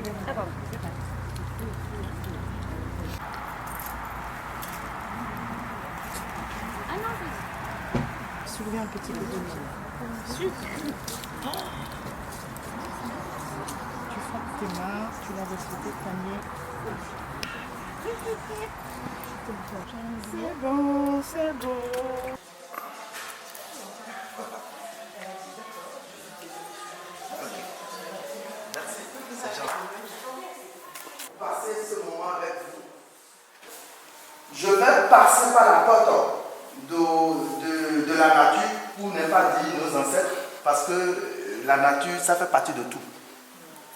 Très bon. Ah non, Soulever un petit peu de pied. Tu frappes tes mains, tu laves aussi tes poignets. C'est bon, c'est bon. Passer ce moment avec vous. Je vais passer par la porte de la nature pour ne pas dire nos ancêtres, parce que la nature, ça fait partie de tout.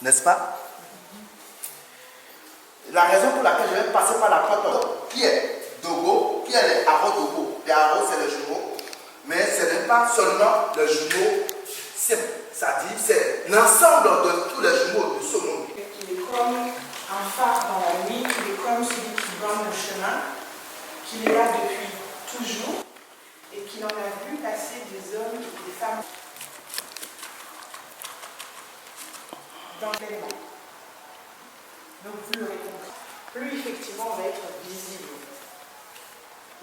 N'est-ce pas? La raison pour laquelle je vais passer par la porte qui est Dogo, qui est les haros Dogo. Les haros, c'est les jumeaux, mais ce n'est pas seulement les jumeaux, c'est-à-dire c'est l'ensemble de tous les jumeaux de ce monde. Il est comme un phare dans la nuit, il est comme celui qui bande le chemin, qu'il est là depuis toujours et qu'il en a vu passer des hommes et des femmes dans l'élément. Donc vous l'aurez compris, plus effectivement on va être visible.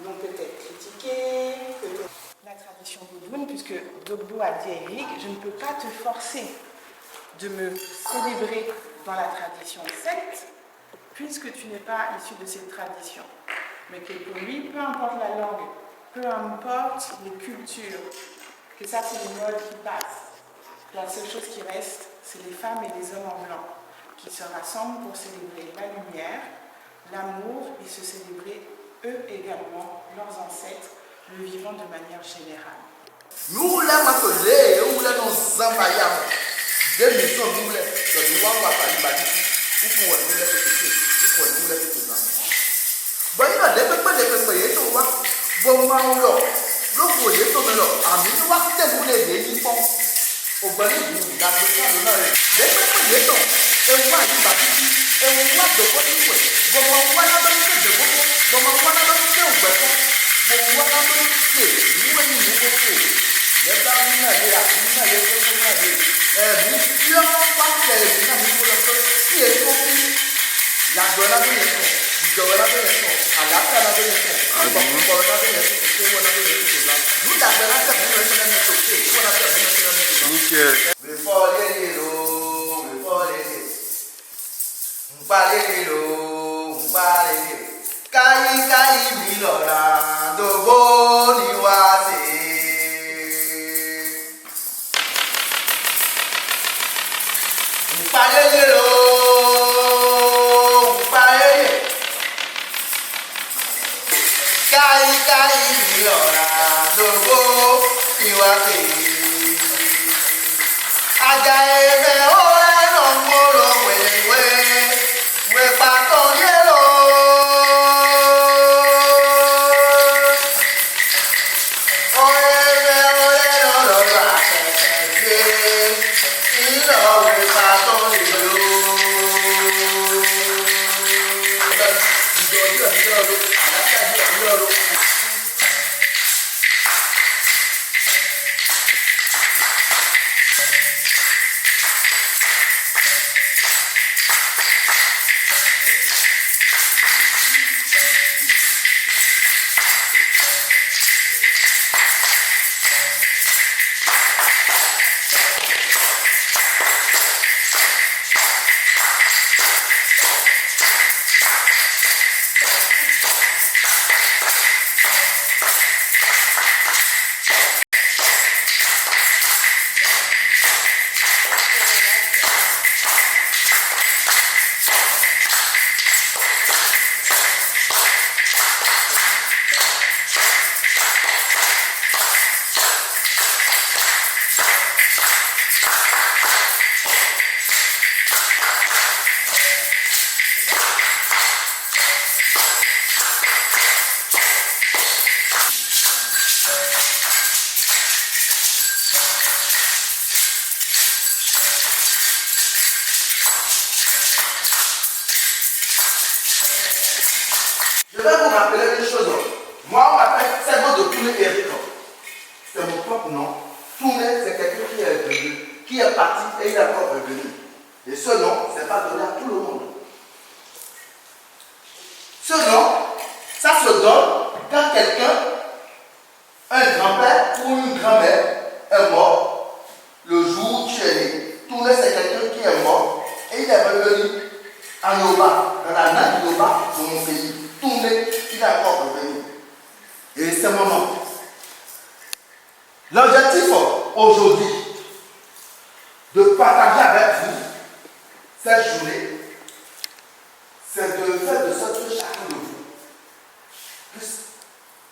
Donc peut-être critiquer, peut-être la tradition Boudoune, puisque Dogbo a dit à Eric, je ne peux pas te forcer de me célébrer dans la tradition celte, puisque tu n'es pas issu de cette tradition. Mais que pour lui, peu importe la langue, peu importe les cultures, que ça c'est les modes qui passent. La seule chose qui reste, c'est les femmes et les hommes en blanc, qui se rassemblent pour célébrer la lumière, l'amour et se célébrer eux également, leurs ancêtres, le vivant de manière générale. Nous l'avons appelé, nous l'avons envoyé. Des missions, nous l'avons appelé. Où pour nous l'avons fait, où pour nous l'avons fait. Bon, il y a des peuples, ils sont là. Bon, moi, on l'a. Le foyer, on l'a. Ami, nous avons fait des boulets, des nippons. Au bas de nous, dans le cas de la rue. Des peuples, ils sont. Et on voit, il va dire, et on voit de quoi il faut. Bon, on voit la bonne chose de beaucoup. Bon, on voit la bonne chose de beaucoup. Bon, on voit la bonne chose de nous, et nous, beaucoup. Les dames, nous, la vie, nous, la vie, nous, la vie. Mission, pas que nous, la vie, pour le feu. Qui est compris? La bonne année, nous, la bonne année, à la fin, la bonne année. Pour la bonne année, c'est pour la bonne année. Nous, la bonne année, nous, la bonne année, c'est pour la bonne année. Nickel. Before les lots, before les Kai kai milora dogo niwase. Mpalelelo, mpalele. Kai kai milora dogo niwase. Ajaebe ore no moro wewe, we paton yelo. Je vais vous rappeler une chose. Moi, on m'appelle Servo de Tourné Eric. C'est mon propre nom. Tourné, c'est quelqu'un qui est venu, qui est parti et il est encore revenu. Et ce nom, ce n'est pas donné à tout le monde. Ce nom, ça se donne quand quelqu'un, un grand-père ou une grand-mère est mort le jour où tu es né. Tourné, c'est quelqu'un qui est mort et il est revenu en Yoruba, dans la langue Yoruba de mon pays. Tourné, il est encore revenu. Et c'est mon nom. L'objectif aujourd'hui, de partager avec vous cette journée, c'est de faire de sorte que chacun de vous puisse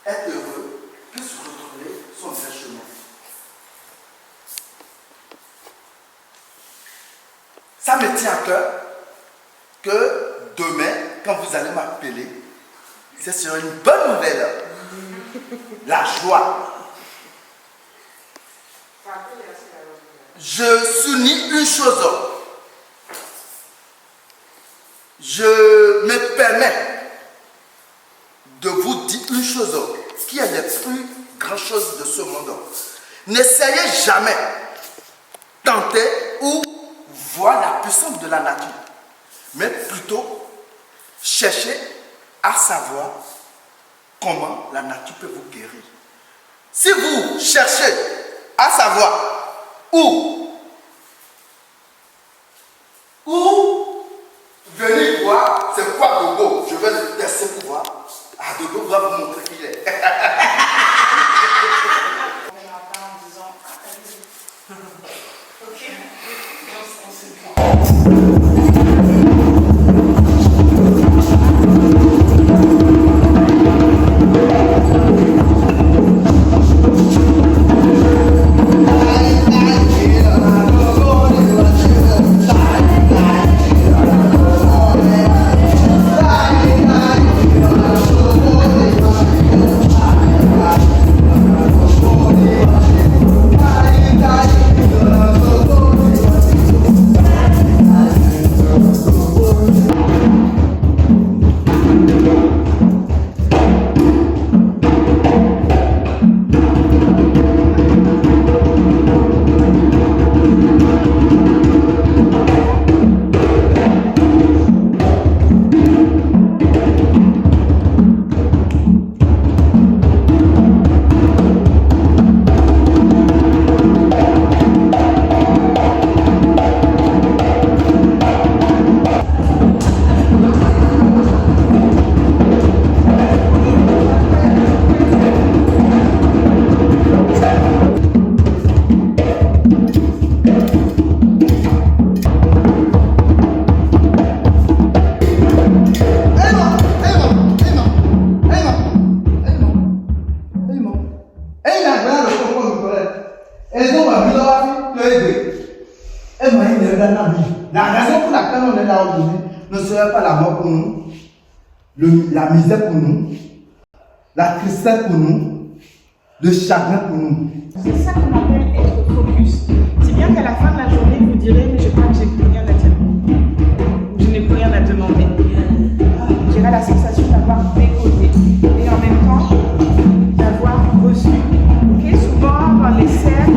être heureux, puisse retrouver son vrai chemin. Ça me tient à cœur que demain, quand vous allez m'appeler, c'est sur une bonne nouvelle. La joie. Je souligne une chose. Je me permets de vous dire une chose qui est la plus grande chose de ce monde. N'essayez jamais tenter ou voir la puissance de la nature, mais plutôt chercher à savoir comment la nature peut vous guérir. Si vous cherchez à savoir où venir voir c'est quoi Dogo, je vais le tester pour voir. Ah, Dogo va vous montrer qui il est. On ne viendra pas en disant allez-y. Ok. On se prend. La raison pour laquelle on est là aujourd'hui ne serait pas la mort pour nous, la misère pour nous, la tristesse pour nous, le chagrin pour nous. C'est ça qu'on appelle être focus. Si bien qu'à la fin de la journée, vous direz, mais je crois que j'ai plus rien à dire. Je n'ai plus rien à demander. J'aurai la sensation d'avoir déposé et en même temps d'avoir reçu. Okay, souvent, dans les cercles,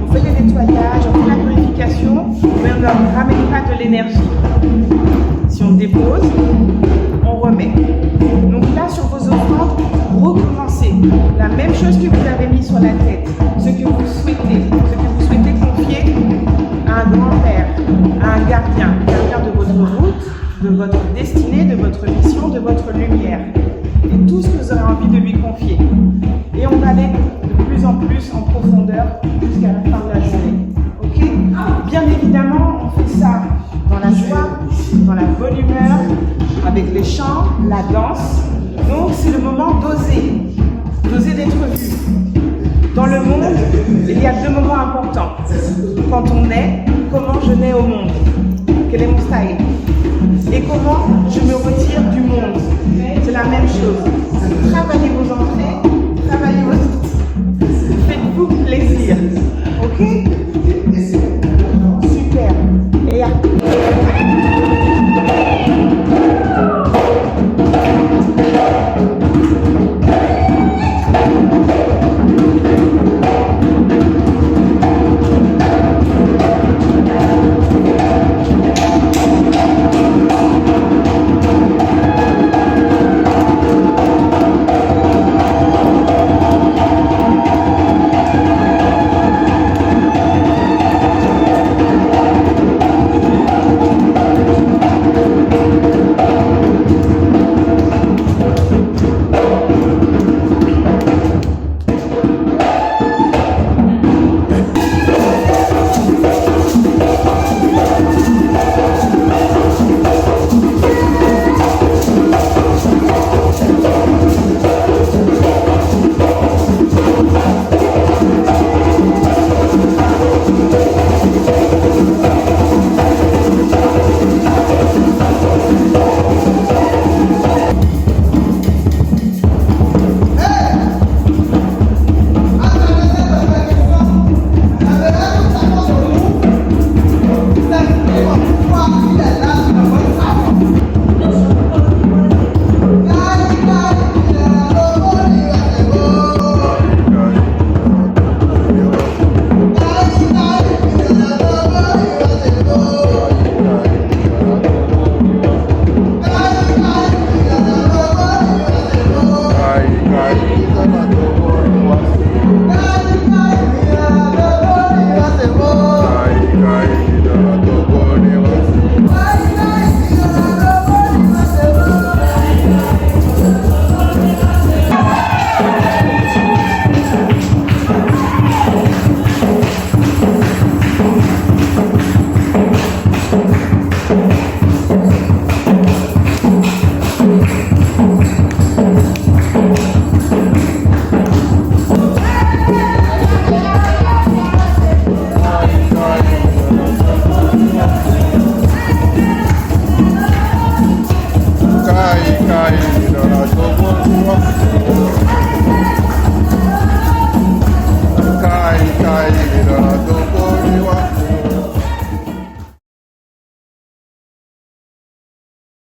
on fait des nettoyages, on fait la purification, mais on ne ramène pas de l'énergie. Si on dépose, on remet. Donc là, sur vos offrandes, recommencez. La même chose que vous avez mis sur la tête, ce que vous souhaitez confier à un grand-père, à un gardien de votre route, de votre destinée, de votre mission, de votre lumière. Et tout ce que vous aurez envie de lui confier. Et on va aller de plus en plus en profondeur jusqu'à la fin de la journée. Ok ? Bien évidemment, on fait ça dans la joie, dans la bonne humeur, avec les chants, la danse. Donc c'est le moment d'oser d'être vu. Dans le monde, il y a deux moments importants. Quand on naît, comment je nais au monde. Quel est mon style? Et comment je me retire du monde. C'est la même chose. Travaillez vos entrées, travaillez vos sorties. Faites-vous plaisir. Ok? Super. Et à... Thank you.